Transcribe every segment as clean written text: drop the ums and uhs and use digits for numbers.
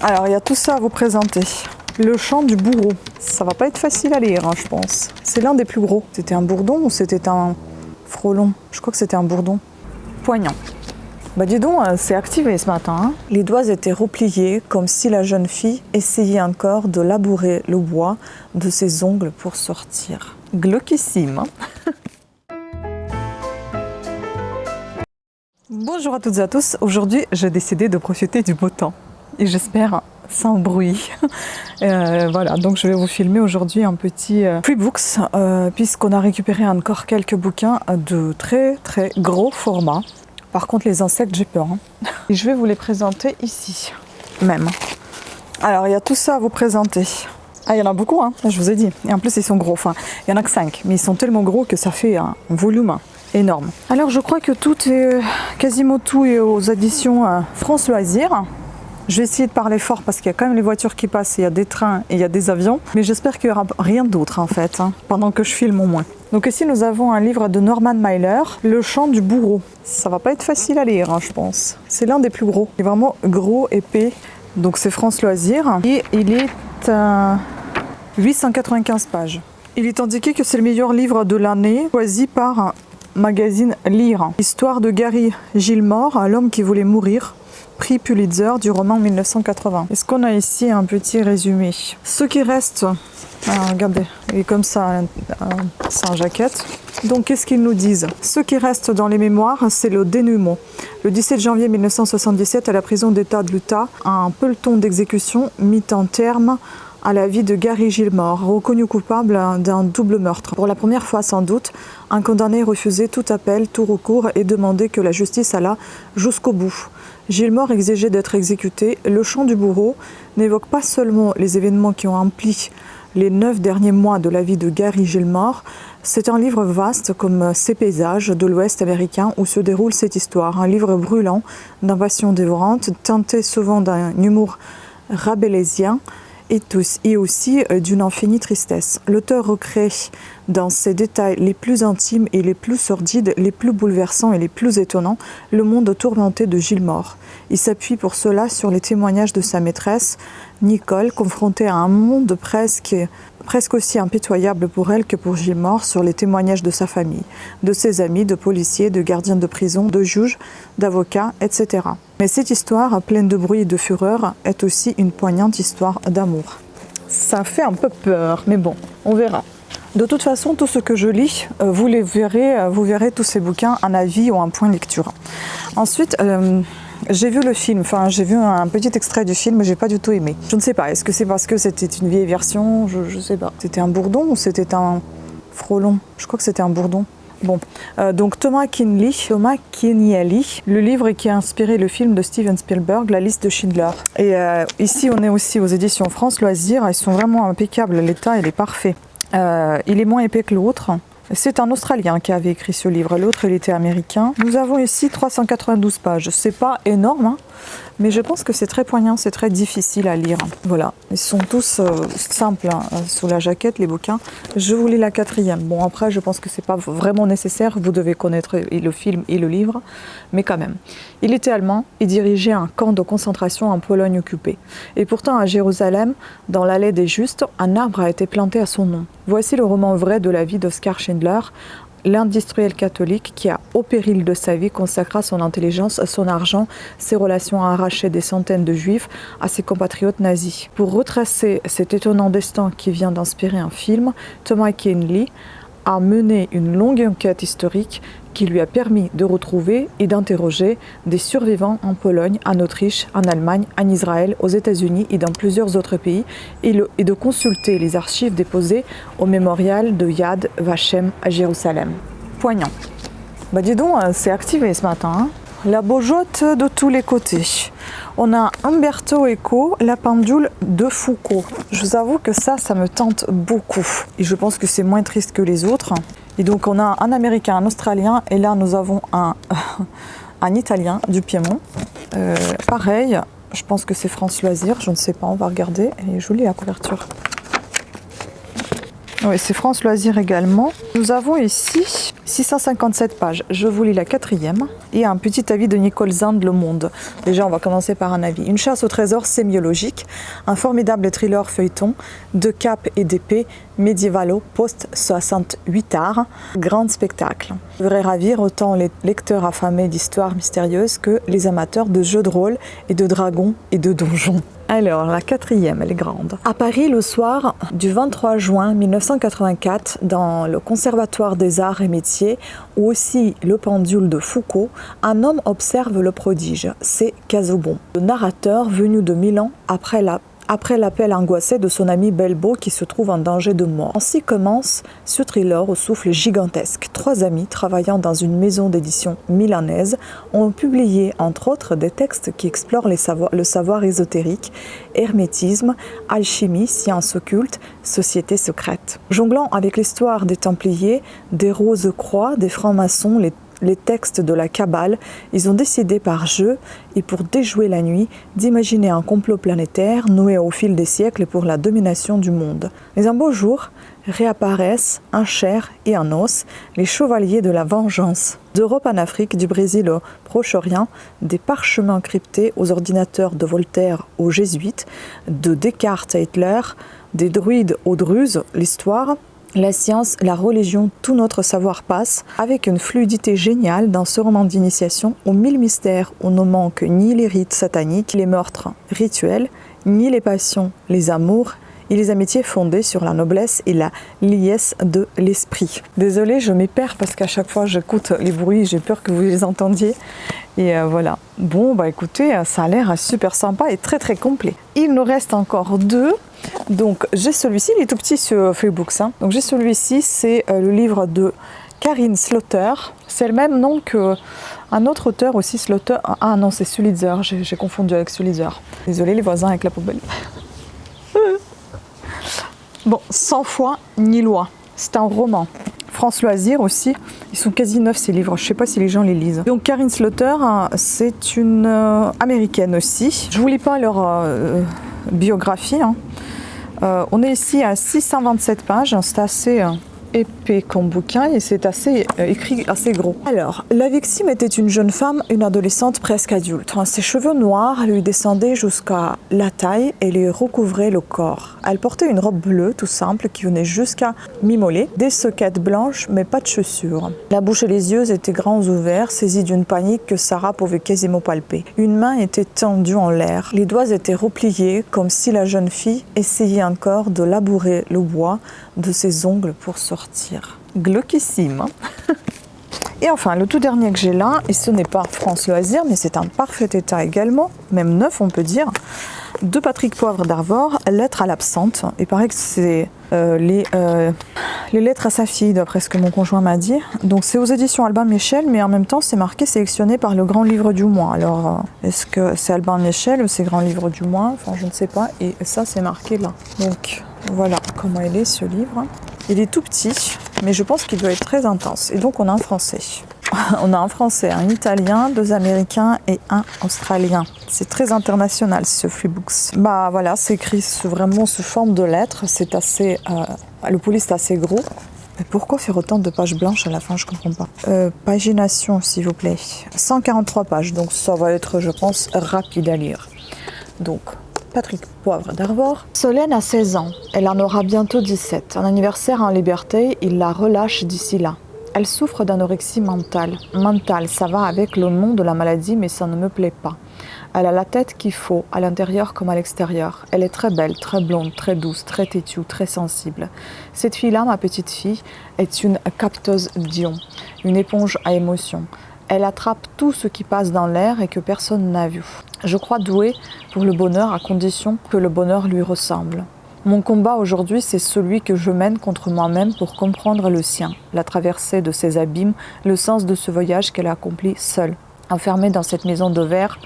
Alors, il y a tout ça à vous présenter. Le chant du bourreau. Ça va pas être facile à lire, hein, je pense. C'est l'un des plus gros. C'était un bourdon ou c'était un frelon? Je crois que c'était un bourdon. Poignant. Bah dis donc, c'est activé ce matin. Hein. Les doigts étaient repliés comme si la jeune fille essayait encore de labourer le bois de ses ongles pour sortir. Glauquissime. Hein. Bonjour à toutes et à tous. Aujourd'hui, j'ai décidé de profiter du beau temps. Et j'espère sans bruit. Voilà, donc je vais vous filmer aujourd'hui un petit pre-books puisqu'on a récupéré encore quelques bouquins de très gros format. Par contre, les insectes, j'ai peur. Hein. Et je vais vous les présenter ici, même. Alors, il y a tout ça à vous présenter. Ah, il y en a beaucoup, hein, je vous ai dit. Et en plus, ils sont gros. Enfin, il n'y en a que 5, mais ils sont tellement gros que ça fait un volume énorme. Alors, je crois que tout est, quasiment tout est aux éditions France Loisirs. Je vais essayer de parler fort parce qu'il y a quand même les voitures qui passent, il y a des trains et il y a des avions. Mais j'espère qu'il n'y aura rien d'autre en fait, hein, pendant que je filme au moins. Donc ici nous avons un livre de Norman Mailer, Le chant du bourreau. Ça va pas être facile à lire, hein, je pense. C'est l'un des plus gros. Il est vraiment gros, épais. Donc c'est France Loisirs. Et il est à 895 pages. Il est indiqué que c'est le meilleur livre de l'année, choisi par magazine Lire. Histoire de Gary Gilmore, l'homme qui voulait mourir. Prix Pulitzer du roman 1980. Est-ce qu'on a ici un petit résumé? Ce qui reste, regardez, il est comme ça, sans jaquette. Donc qu'est-ce qu'ils nous disent? Ce qui reste dans les mémoires, c'est le dénouement. Le 17 janvier 1977, à la prison d'État de l'Utah, un peloton d'exécution mit en terme à la vie de Gary Gilmore, reconnu coupable d'un double meurtre. Pour la première fois sans doute, un condamné refusait tout appel, tout recours et demandait que la justice allât jusqu'au bout. Gilmore exigeait d'être exécuté. Le chant du bourreau n'évoque pas seulement les événements qui ont empli les 9 derniers mois de la vie de Gary Gilmore. C'est un livre vaste comme ces paysages de l'Ouest américain où se déroule cette histoire. Un livre brûlant, d'une passion dévorante, teinté souvent d'un humour rabelaisien, et aussi d'une infinie tristesse. L'auteur recrée dans ses détails les plus intimes et les plus sordides, les plus bouleversants et les plus étonnants, le monde tourmenté de Gilmore. Il s'appuie pour cela sur les témoignages de sa maîtresse, Nicole, confrontée à un monde presque aussi impitoyable pour elle que pour Gilmore, sur les témoignages de sa famille, de ses amis, de policiers, de gardiens de prison, de juges, d'avocats, etc. Mais cette histoire, pleine de bruit et de fureur, est aussi une poignante histoire d'amour. Ça fait un peu peur, mais bon, on verra. De toute façon, tout ce que je lis, vous verrez tous ces bouquins, un avis ou un point de lecture. Ensuite, j'ai vu le film, j'ai vu un petit extrait du film, mais j'ai pas du tout aimé. Je ne sais pas, est-ce que c'est parce que c'était une vieille version? Je sais pas. C'était un bourdon ou c'était un frelon? Je crois que c'était un bourdon. Bon, donc Thomas Keneally, le livre qui a inspiré le film de Steven Spielberg, La liste de Schindler. Et ici, on est aussi aux éditions France Loisirs, ils sont vraiment impeccables, l'état, il est parfait. Il est moins épais que l'autre. C'est un Australien qui avait écrit ce livre, l'autre il était américain. Nous avons ici 392 pages, c'est pas énorme, hein, mais je pense que c'est très poignant, c'est très difficile à lire. Voilà, ils sont tous simples, hein, sous la jaquette les bouquins. Je vous lis la 4e. Bon après je pense que c'est pas vraiment nécessaire, vous devez connaître le film et le livre, mais quand même. Il était allemand et dirigeait un camp de concentration en Pologne occupée. Et pourtant à Jérusalem, dans l'allée des Justes, un arbre a été planté à son nom. Voici le roman vrai de la vie d'Oskar Schindler, l'industriel catholique qui, au péril de sa vie, consacra son intelligence, son argent, ses relations à arracher des centaines de juifs à ses compatriotes nazis. Pour retracer cet étonnant destin qui vient d'inspirer un film, Thomas Keneally a mené une longue enquête historique qui lui a permis de retrouver et d'interroger des survivants en Pologne, en Autriche, en Allemagne, en Israël, aux États-Unis et dans plusieurs autres pays, et de consulter les archives déposées au mémorial de Yad Vashem à Jérusalem. Poignant. Bah dis donc, c'est activé ce matin. Hein. La bojote de tous les côtés. On a Umberto Eco, La pendule de Foucault. Je vous avoue que ça me tente beaucoup. Et je pense que c'est moins triste que les autres. Et donc on a un Américain, un Australien, et là nous avons un Italien du Piémont. Pareil, je pense que c'est France Loisirs, je ne sais pas, on va regarder. Elle est jolie la couverture. Oui, c'est France Loisirs également. Nous avons ici 657 pages. Je vous lis la 4e. Et un petit avis de Nicole Zand, Le Monde. Déjà, on va commencer par un avis. Une chasse au trésor sémiologique, un formidable thriller feuilleton, de cap et d'épée, médiévalo, post-68 art, grand spectacle. Devrait ravir autant les lecteurs affamés d'histoires mystérieuses que les amateurs de jeux de rôle et de dragons et de donjons. Alors, la 4e, elle est grande. À Paris, le soir du 23 juin 1984, dans le Conservatoire des Arts et Métiers, ou aussi le pendule de Foucault, un homme observe le prodige. C'est Casaubon, le narrateur venu de Milan après l'appel angoissé de son ami Belbo qui se trouve en danger de mort. Ainsi commence ce thriller au souffle gigantesque. 3 amis travaillant dans une maison d'édition milanaise ont publié entre autres des textes qui explorent le savoir ésotérique, hermétisme, alchimie, sciences occultes, sociétés secrètes. Jonglant avec l'histoire des Templiers, des Rose-Croix, des francs-maçons, les textes de la Kabbale, ils ont décidé par jeu et pour déjouer la nuit d'imaginer un complot planétaire noué au fil des siècles pour la domination du monde. Mais un beau jour, réapparaissent en chair et en os les chevaliers de la vengeance. D'Europe en Afrique, du Brésil au Proche-Orient, des parchemins cryptés aux ordinateurs de Voltaire aux jésuites, de Descartes à Hitler, des druides aux druzes, l'histoire, la science, la religion, tout notre savoir passe avec une fluidité géniale dans ce roman d'initiation aux 1000 mystères où ne manquent ni les rites sataniques, les meurtres rituels, ni les passions, les amours et les amitiés fondées sur la noblesse et la liesse de l'esprit. Désolée, je m'y perds parce qu'à chaque fois j'écoute les bruits, j'ai peur que vous les entendiez. Et voilà. Bon, bah écoutez, ça a l'air super sympa et très très complet. Il nous reste encore 2. Donc j'ai celui-ci, il est tout petit sur Freebooks. Donc j'ai celui-ci, c'est le livre de Karin Slaughter. C'est le même nom qu'un autre auteur aussi, Slaughter. Ah non, c'est Sulitzer, j'ai confondu avec Sulitzer. Désolé les voisins avec la poubelle. Bon, 100 fois ni loi. C'est un roman. France Loisirs aussi, ils sont quasi neufs ces livres, je ne sais pas si les gens les lisent. Donc Karin Slaughter, c'est une américaine aussi. Je ne vous lis pas leur biographie. On est ici à 627 pages, c'est assez épais comme bouquin et c'est assez écrit assez gros. Alors, la victime était une jeune femme, une adolescente presque adulte. Ses cheveux noirs lui descendaient jusqu'à la taille et lui recouvraient le corps. Elle portait une robe bleue tout simple qui venait jusqu'à mi-mollet, des soquettes blanches mais pas de chaussures. La bouche et les yeux étaient grands ouverts, saisis d'une panique que Sarah pouvait quasiment palper. Une main était tendue en l'air, les doigts étaient repliés comme si la jeune fille essayait encore de labourer le bois de ses ongles pour sortir. Glauquissime. Et enfin, le tout dernier que j'ai là, et ce n'est pas France Loisirs, mais c'est un parfait état également, même neuf on peut dire, de Patrick Poivre d'Arvor, Lettres à l'absente. Il paraît que c'est les lettres à sa fille, d'après ce que mon conjoint m'a dit. Donc c'est aux éditions Albin Michel, mais en même temps c'est marqué sélectionné par le Grand Livre du Mois. Alors est-ce que c'est Albin Michel ou c'est Grand Livre du Mois? Enfin je ne sais pas, et ça c'est marqué là. Donc voilà comment il est ce livre. Il est tout petit, mais je pense qu'il doit être très intense. Et donc on a un français. On a un français, un italien, 2 américains et 1 australien. C'est très international ce Freebooks. Bah voilà, c'est écrit vraiment sous forme de lettres. C'est assez, le police est assez gros. Mais pourquoi faire autant de pages blanches à la fin? Je comprends pas. Pagination s'il vous plaît. 143 pages, donc ça va être, je pense, rapide à lire. Donc Patrick Poivre d'Arvor. Solène a 16 ans. Elle en aura bientôt 17. Un anniversaire en liberté, il la relâche d'ici là. Elle souffre d'anorexie mentale. Mentale, ça va avec le nom de la maladie, mais ça ne me plaît pas. Elle a la tête qu'il faut, à l'intérieur comme à l'extérieur. Elle est très belle, très blonde, très douce, très têtue, très sensible. Cette fille-là, ma petite fille, est une capteuse d'ions, une éponge à émotions. Elle attrape tout ce qui passe dans l'air et que personne n'a vu. Je crois douée pour le bonheur à condition que le bonheur lui ressemble. Mon combat aujourd'hui, c'est celui que je mène contre moi-même pour comprendre le sien, la traversée de ces abîmes, le sens de ce voyage qu'elle a accompli seule, enfermée dans cette maison de verre,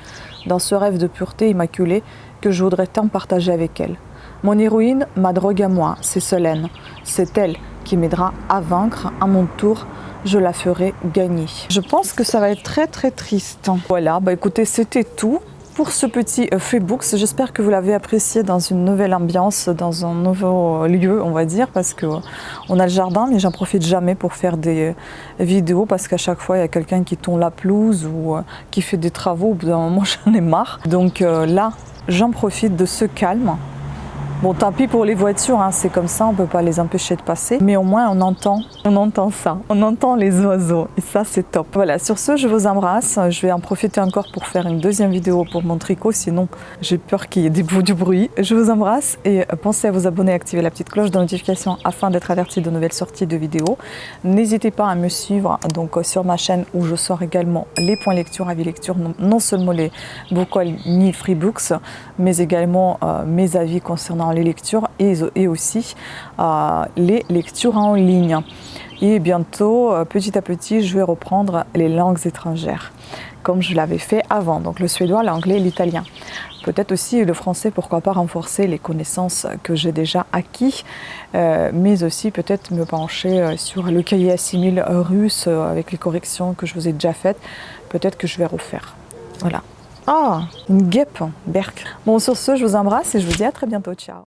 dans ce rêve de pureté immaculée que je voudrais tant partager avec elle. Mon héroïne, ma drogue à moi, c'est Solène. C'est elle qui m'aidera à vaincre. À mon tour, je la ferai gagner. Je pense que ça va être très très triste. Voilà, bah écoutez, c'était tout. pour ce petit Freebooks. J'espère que vous l'avez apprécié dans une nouvelle ambiance, dans un nouveau lieu, on va dire, parce que on a le jardin, mais j'en profite jamais pour faire des vidéos parce qu'à chaque fois il y a quelqu'un qui tond la pelouse ou qui fait des travaux. Au bout d'un moment, j'en ai marre. Donc là, j'en profite de ce calme. Bon, tant pis pour les voitures, hein, c'est comme ça, on ne peut pas les empêcher de passer. Mais au moins, on entend ça, on entend les oiseaux. Et ça, c'est top. Voilà, sur ce, je vous embrasse. Je vais en profiter encore pour faire une deuxième vidéo pour mon tricot. Sinon, j'ai peur qu'il y ait du bruit. Je vous embrasse et pensez à vous abonner et activer la petite cloche de notification afin d'être averti de nouvelles sorties de vidéos. N'hésitez pas à me suivre donc, sur ma chaîne où je sors également les points lecture, avis lecture, non seulement les vocals ni Freebooks, mais également mes avis concernant les lectures et aussi les lectures en ligne. Et bientôt, petit à petit, je vais reprendre les langues étrangères, comme je l'avais fait avant, donc le suédois, l'anglais et l'italien. Peut-être aussi le français, pourquoi pas renforcer les connaissances que j'ai déjà acquis, mais aussi peut-être me pencher sur le cahier A6000 russe avec les corrections que je vous ai déjà faites. Peut-être que je vais refaire. Voilà. Ah, une guêpe, berk. Bon, sur ce, je vous embrasse et je vous dis à très bientôt. Ciao.